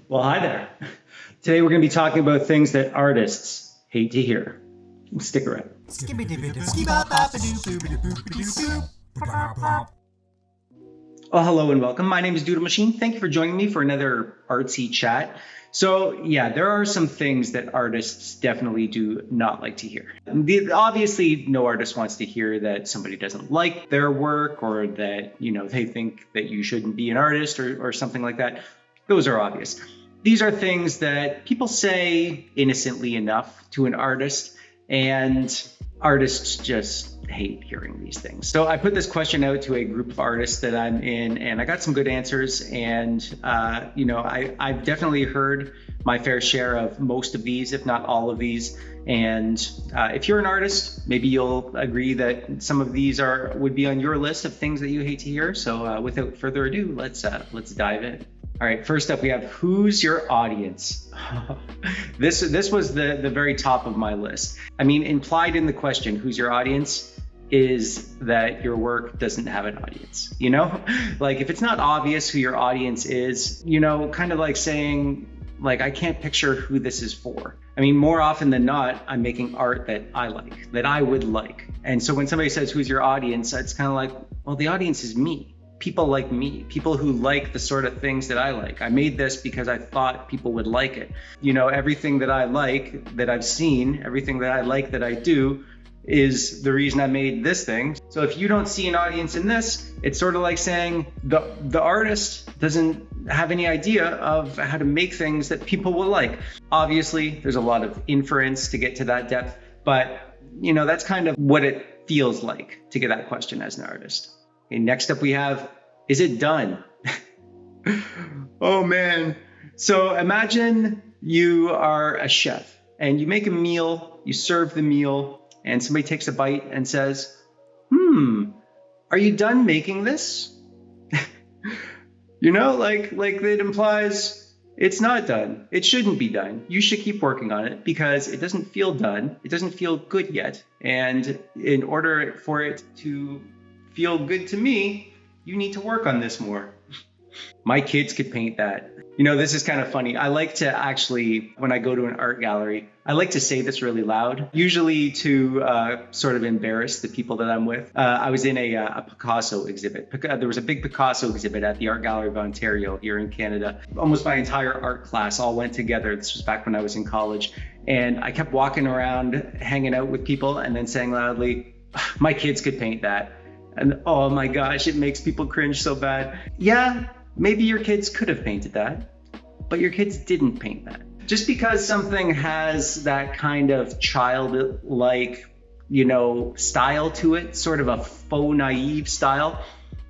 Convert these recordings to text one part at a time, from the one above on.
Well, hi there. Today we're going to be talking about things that artists hate to hear. Stick around. Well, hello and welcome. My name is Doodlemachine. Thank you for joining me for another artsy chat. So, yeah, there are some things that artists definitely do not like to hear. Obviously, no artist wants to hear that somebody doesn't like their work or that, they think that you shouldn't be an artist or something like that. Those are obvious. These are things that people say innocently enough to an artist, and artists just hate hearing these things. So I put this question out to a group of artists that I'm in, and I got some good answers. And, I've definitely heard my fair share of most of these, if not all of these. And if you're an artist, maybe you'll agree that some of these would be on your list of things that you hate to hear. So without further ado, let's dive in. All right, first up, we have who's your audience? This was the very top of my list. I mean, implied in the question, who's your audience, is that your work doesn't have an audience, Like if it's not obvious who your audience is, kind of like saying, like, I can't picture who this is for. I mean, more often than not, I'm making art that I like, that I would like. And so when somebody says, who's your audience? It's kind of like, well, the audience is me. People like me, people who like the sort of things that I like. I made this because I thought people would like it. Everything that I like, that I've seen, everything that I like that I do is the reason I made this thing. So if you don't see an audience in this, it's sort of like saying the artist doesn't have any idea of how to make things that people will like. Obviously, there's a lot of inference to get to that depth, but that's kind of what it feels like to get that question as an artist. Okay, next up we have, is it done? Oh man. So imagine you are a chef and you make a meal, you serve the meal, and somebody takes a bite and says, are you done making this? Like it implies it's not done. It shouldn't be done. You should keep working on it because it doesn't feel done. It doesn't feel good yet. And in order for it to feel good to me, you need to work on this more. My kids could paint that. This is kind of funny. I like to actually, when I go to an art gallery, I like to say this really loud, usually to sort of embarrass the people that I'm with. I was in a Picasso exhibit. There was a big Picasso exhibit at the Art Gallery of Ontario here in Canada. Almost my entire art class all went together. This was back when I was in college. And I kept walking around, hanging out with people and then saying loudly, my kids could paint that. And oh my gosh, it makes people cringe so bad. Yeah, maybe your kids could have painted that, but your kids didn't paint that. Just because something has that kind of childlike, style to it, sort of a faux naive style,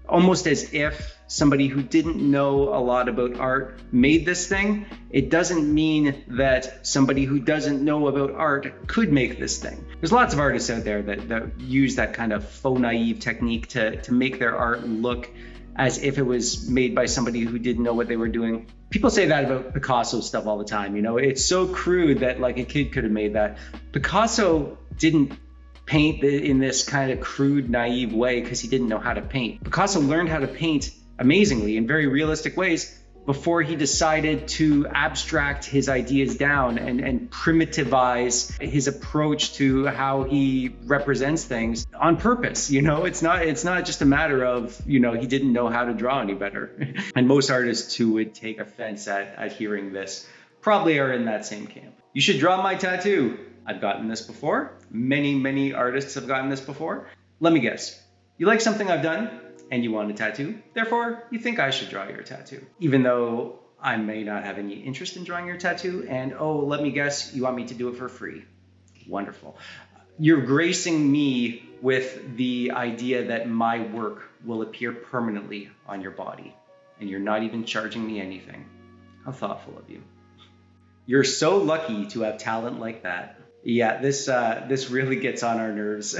almost as if somebody who didn't know a lot about art made this thing, it doesn't mean that somebody who doesn't know about art could make this thing. There's lots of artists out there that use that kind of faux naive technique to make their art look as if it was made by somebody who didn't know what they were doing. People say that about Picasso stuff all the time. It's so crude that like a kid could have made that. Picasso didn't paint in this kind of crude, naive way because he didn't know how to paint. Picasso learned how to paint amazingly in very realistic ways before he decided to abstract his ideas down and primitivize his approach to how he represents things on purpose. It's not just a matter of, he didn't know how to draw any better. And most artists who would take offense at hearing this probably are in that same camp. You should draw my tattoo. I've gotten this before. Many artists have gotten this before. Let me guess. You like something I've done? And you want a tattoo, therefore you think I should draw your tattoo, even though I may not have any interest in drawing your tattoo. And let me guess, you want me to do it for free. Wonderful. You're gracing me with the idea that my work will appear permanently on your body, and you're not even charging me anything. How thoughtful of you. You're so lucky to have talent like that. Yeah, this really gets on our nerves.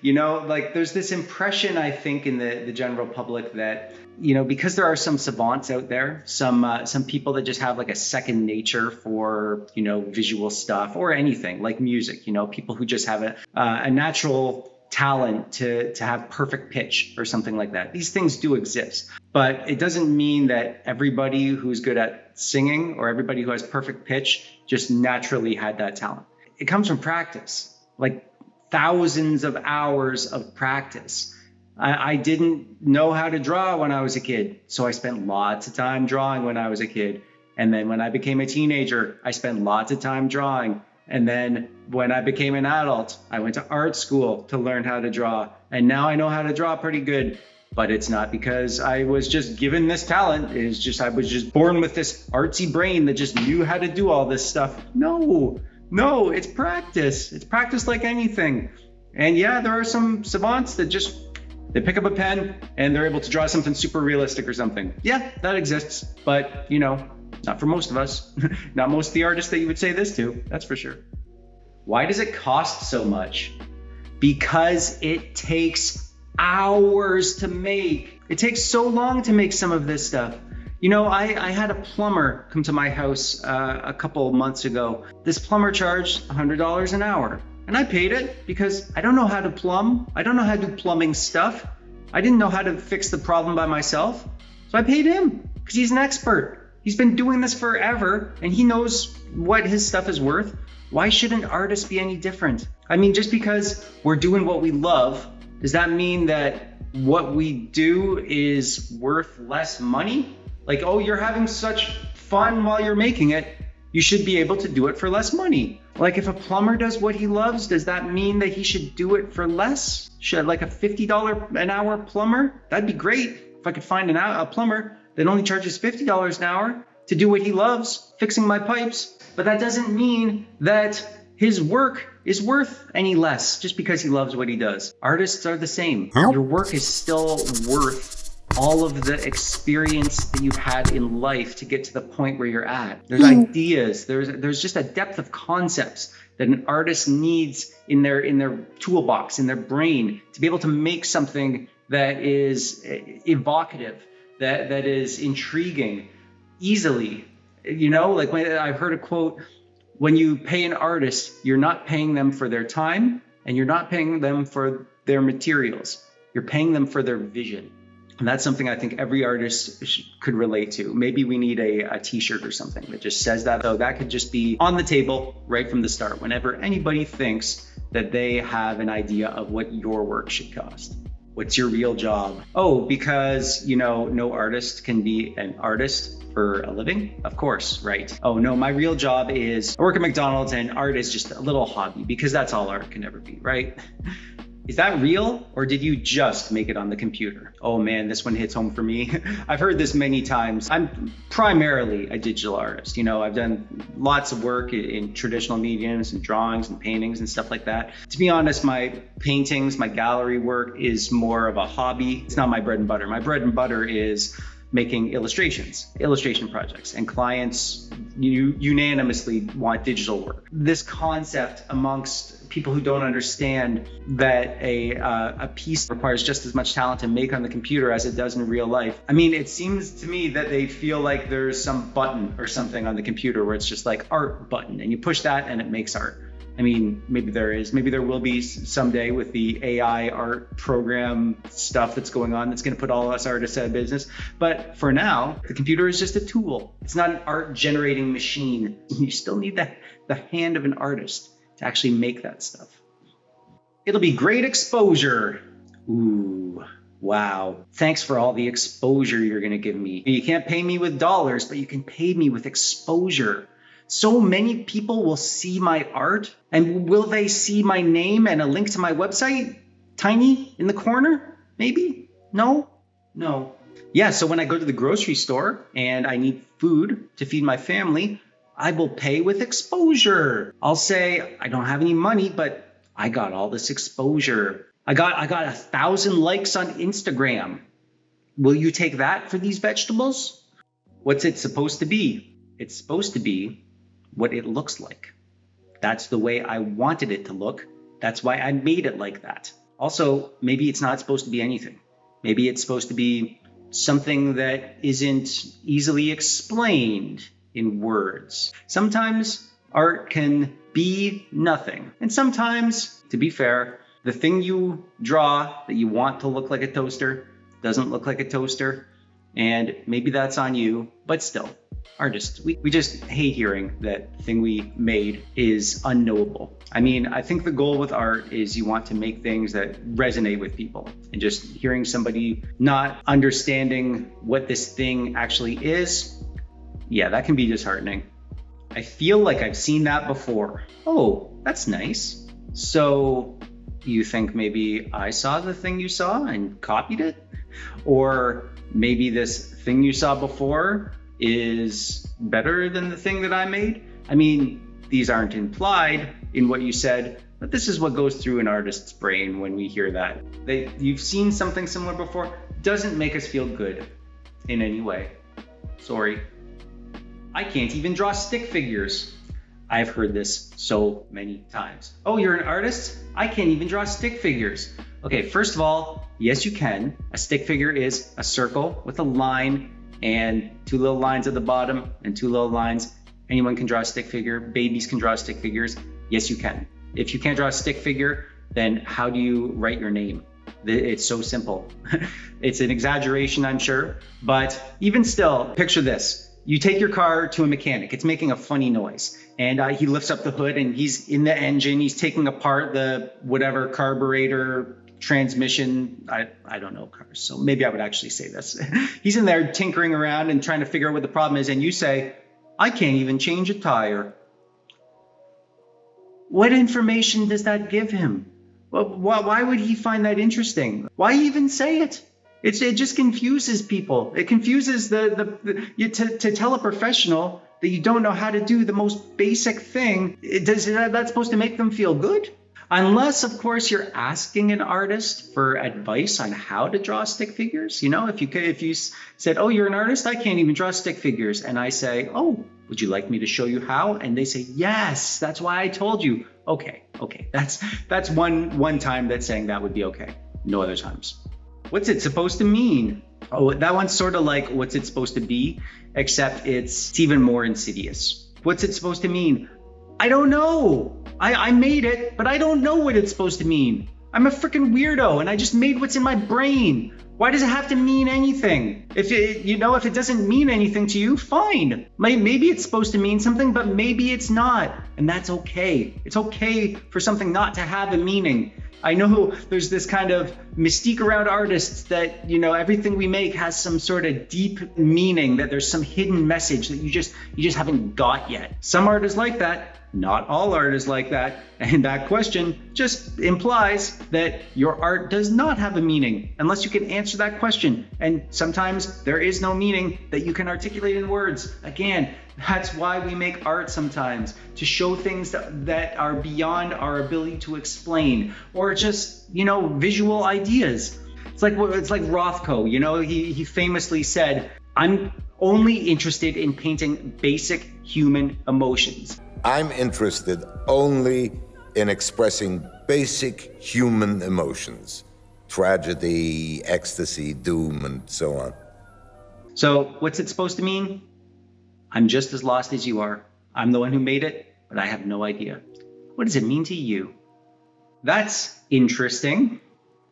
There's this impression, I think, in the general public that, because there are some savants out there, some people that just have like a second nature for, visual stuff or anything like music, people who just have a natural talent to have perfect pitch or something like that. These things do exist. But it doesn't mean that everybody who's good at singing or everybody who has perfect pitch just naturally had that talent. It comes from practice, like thousands of hours of practice. I didn't know how to draw when I was a kid, so I spent lots of time drawing when I was a kid. And then when I became a teenager, I spent lots of time drawing. And then when I became an adult, I went to art school to learn how to draw. And now I know how to draw pretty good. But it's not because I was just given this talent. It's just I was just born with this artsy brain that just knew how to do all this stuff. No, it's practice. It's practice like anything. And yeah, there are some savants that just they pick up a pen and they're able to draw something super realistic or something. Yeah, that exists. But, not for most of us. Not most of the artists that you would say this to, that's for sure. Why does it cost so much? Because it takes hours to make. It takes so long to make some of this stuff. I had a plumber come to my house a couple months ago. This plumber charged $100 an hour. And I paid it because I don't know how to plumb. I don't know how to do plumbing stuff. I didn't know how to fix the problem by myself. So I paid him because he's an expert. He's been doing this forever and he knows what his stuff is worth. Why shouldn't artists be any different? I mean, just because we're doing what we love, does that mean that what we do is worth less money? Like, oh, you're having such fun while you're making it, you should be able to do it for less money. Like if a plumber does what he loves, does that mean that he should do it for less? Should like a $50 an hour plumber? That'd be great if I could find a plumber that only charges $50 an hour to do what he loves, fixing my pipes. But that doesn't mean that his work is worth any less just because he loves what he does. Artists are the same. Your work is still worth all of the experience that you've had in life to get to the point where you're at. There's ideas, there's just a depth of concepts that an artist needs in their toolbox, in their brain, to be able to make something that is evocative, that is intriguing easily. Like when I've heard a quote, when you pay an artist, you're not paying them for their time and you're not paying them for their materials. You're paying them for their vision. And that's something I think every artist could relate to. Maybe we need a t-shirt or something that just says that. So that could just be on the table right from the start, whenever anybody thinks that they have an idea of what your work should cost. What's your real job? Oh, because, no artist can be an artist for a living? Of course, right? Oh no, my real job is I work at McDonald's and art is just a little hobby because that's all art can ever be, right? Is that real, or did you just make it on the computer? Oh man, this one hits home for me. I've heard this many times. I'm primarily a digital artist. I've done lots of work in traditional mediums and drawings and paintings and stuff like that. To be honest, my paintings, my gallery work is more of a hobby. It's not my bread and butter. My bread and butter is making illustration projects, and clients unanimously want digital work. This concept amongst people who don't understand that a piece requires just as much talent to make on the computer as it does in real life. I mean, it seems to me that they feel like there's some button or something on the computer where it's just like art button and you push that and it makes art. I mean, maybe there will be someday with the AI art program stuff that's going on that's going to put all of us artists out of business. But for now, the computer is just a tool. It's not an art generating machine. You still need the hand of an artist to actually make that stuff. It'll be great exposure. Ooh, wow. Thanks for all the exposure you're going to give me. You can't pay me with dollars, but you can pay me with exposure. So many people will see my art, and will they see my name and a link to my website? Tiny in the corner? Maybe? No. Yeah, so when I go to the grocery store and I need food to feed my family, I will pay with exposure. I'll say, I don't have any money, but I got all this exposure. I got 1,000 likes on Instagram. Will you take that for these vegetables? What's it supposed to be? It's supposed to be what it looks like. That's the way I wanted it to look. That's why I made it like that. Also, maybe it's not supposed to be anything. Maybe it's supposed to be something that isn't easily explained in words. Sometimes art can be nothing. And sometimes, to be fair, the thing you draw that you want to look like a toaster doesn't look like a toaster. And maybe that's on you, but still, artists, we just hate hearing that the thing we made is unknowable. I mean, I think the goal with art is you want to make things that resonate with people, and just hearing somebody not understanding what this thing actually is, yeah, that can be disheartening. I feel like I've seen that before. Oh, that's nice. So you think maybe I saw the thing you saw and copied it? Or maybe this thing you saw before is better than the thing that I made? I mean, these aren't implied in what you said, but this is what goes through an artist's brain when we hear that. You've seen something similar before, doesn't make us feel good in any way. Sorry. I can't even draw stick figures. I've heard this so many times. Oh, you're an artist? I can't even draw stick figures. Okay, first of all, yes, you can. A stick figure is a circle with a line and two little lines at the bottom and two little lines. Anyone can draw a stick figure. Babies can draw stick figures. Yes, you can. If you can't draw a stick figure, then how do you write your name? It's so simple. It's an exaggeration, I'm sure. But even still, picture this. You take your car to a mechanic. It's making a funny noise. And he lifts up the hood and he's in the engine. He's taking apart the whatever carburetor, transmission. I don't know cars, so maybe I would actually say this. He's in there tinkering around and trying to figure out what the problem is. And you say, I can't even change a tire. What information does that give him? Well, why would he find that interesting? Why even say it? It just confuses people. It confuses to tell a professional that you don't know how to do the most basic thing. Is that supposed to make them feel good? Unless, of course, you're asking an artist for advice on how to draw stick figures. You know, if you said, oh, you're an artist, I can't even draw stick figures. And I say, oh, would you like me to show you how? And they say, yes, that's why I told you. Okay. That's one time that saying that would be okay. No other times. What's it supposed to mean? Oh, that one's sort of like what's it supposed to be, except it's even more insidious. What's it supposed to mean? I don't know. I made it, but I don't know what it's supposed to mean. I'm a freaking weirdo and I just made what's in my brain. Why does it have to mean anything? If it doesn't mean anything to you, fine. Maybe it's supposed to mean something, but maybe it's not. And that's okay. It's okay for something not to have a meaning. I know there's this kind of mystique around artists that, everything we make has some sort of deep meaning, that there's some hidden message that you just haven't got yet. Some art is like that. Not all art is like that. And that question just implies that your art does not have a meaning unless you can answer that question. And sometimes there is no meaning that you can articulate in words. Again, that's why we make art sometimes, to show things that are beyond our ability to explain, or just, visual ideas. It's like Rothko, he famously said, I'm only interested in painting basic human emotions. I'm interested only in expressing basic human emotions. Tragedy, ecstasy, doom, and so on. So what's it supposed to mean? I'm just as lost as you are. I'm the one who made it, but I have no idea. What does it mean to you? That's interesting.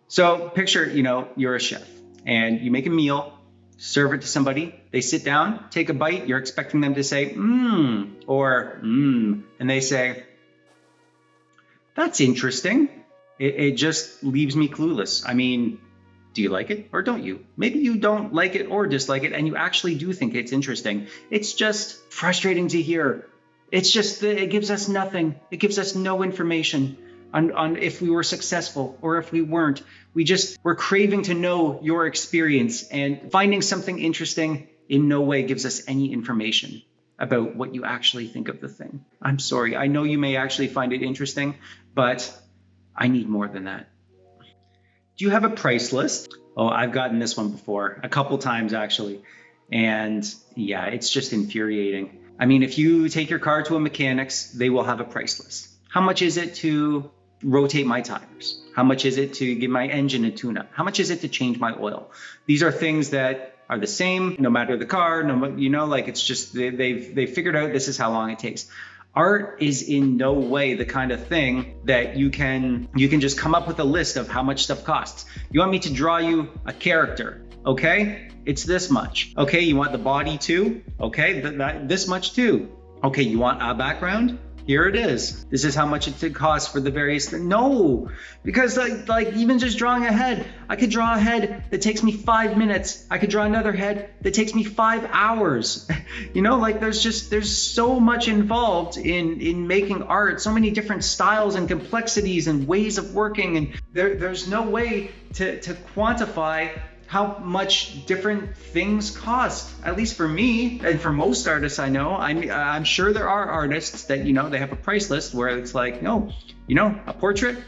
So picture, you're a chef and you make a meal, serve it to somebody. They sit down, take a bite. You're expecting them to say, or and they say, that's interesting. It just leaves me clueless. I mean, do you like it or don't you? Maybe you don't like it or dislike it, and you actually do think it's interesting. It's just frustrating to hear. It's just that it gives us nothing. It gives us no information on if we were successful or if we weren't. We're craving to know your experience, and finding something interesting in no way gives us any information about what you actually think of the thing. I'm sorry. I know you may actually find it interesting, but I need more than that. Do you have a price list? Oh, I've gotten this one before, a couple times actually. And yeah, it's just infuriating. I mean, if you take your car to a mechanic's, they will have a price list. How much is it to rotate my tires? How much is it to give my engine a tune-up? How much is it to change my oil? These are things that are the same, no matter the car, it's just, they've figured out this is how long it takes. Art is in no way the kind of thing that you can just come up with a list of how much stuff costs. You want me to draw you a character? Okay, it's this much. Okay, you want the body too? Okay, this much too. Okay, you want a background? Here it is. This is how much it costs for the various things. No, because like even just drawing a head, I could draw a head that takes me 5 minutes. I could draw another head that takes me 5 hours. You know, like there's so much involved in making art, so many different styles and complexities and ways of working, and there's no way to quantify how much different things cost, at least for me and for most artists I know. I'm sure there are artists that, you know, they have a price list where it's like, no, you know, a portrait,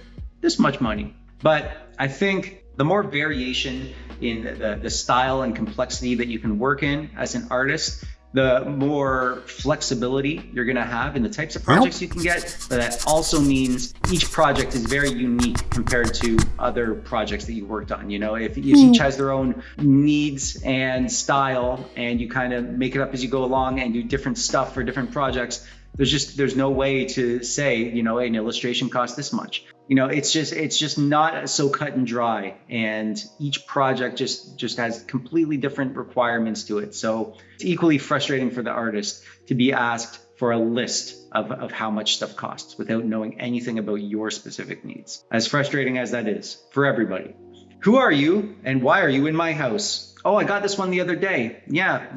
this much money. But I think the more variation in the style and complexity that you can work in as an artist, the more flexibility you're going to have in the types of projects you can get. But that also means each project is very unique compared to other projects that you worked on. You know, if each has their own needs and style, and you kind of make it up as you go along and do different stuff for different projects, there's no way to say, you know, an illustration costs this much. You know, it's just not so cut and dry, and each project just has completely different requirements to it. So it's equally frustrating for the artist to be asked for a list of how much stuff costs without knowing anything about your specific needs. As frustrating as that is for everybody. Who are you and why are you in my house? Oh, I got this one the other day. Yeah.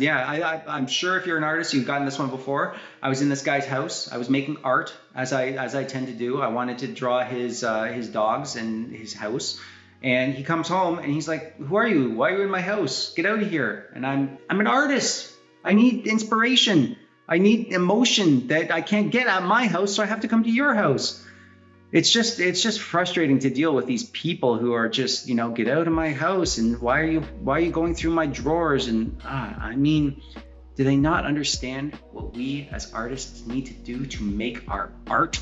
I'm sure if you're an artist, you've gotten this one before. I was in this guy's house. I was making art, as I tend to do. I wanted to draw his dogs and his house. And he comes home and he's like, "Who are you? Why are you in my house? Get out of here." And I'm an artist. I need inspiration. I need emotion that I can't get at my house, so I have to come to your house. It's just frustrating to deal with these people who are just, you know, get out of my house, and why are you going through my drawers? And I mean, do they not understand what we as artists need to do to make our art?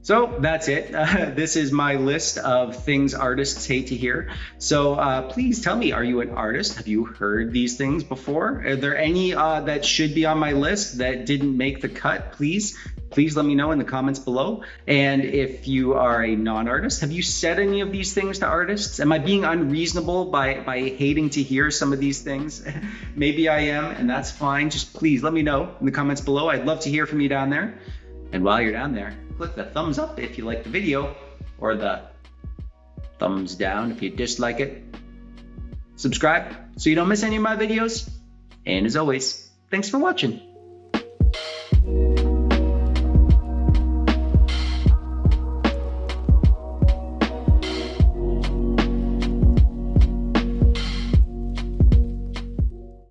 So that's it. This is my list of things artists hate to hear. So please tell me, are you an artist? Have you heard these things before? Are there any that should be on my list that didn't make the cut? Please let me know in the comments below. And if you are a non-artist, have you said any of these things to artists? Am I being unreasonable by hating to hear some of these things? Maybe I am, and that's fine. Just please let me know in the comments below. I'd love to hear from you down there. And while you're down there, click the thumbs up if you like the video, or the thumbs down if you dislike it. Subscribe so you don't miss any of my videos. And as always, thanks for watching.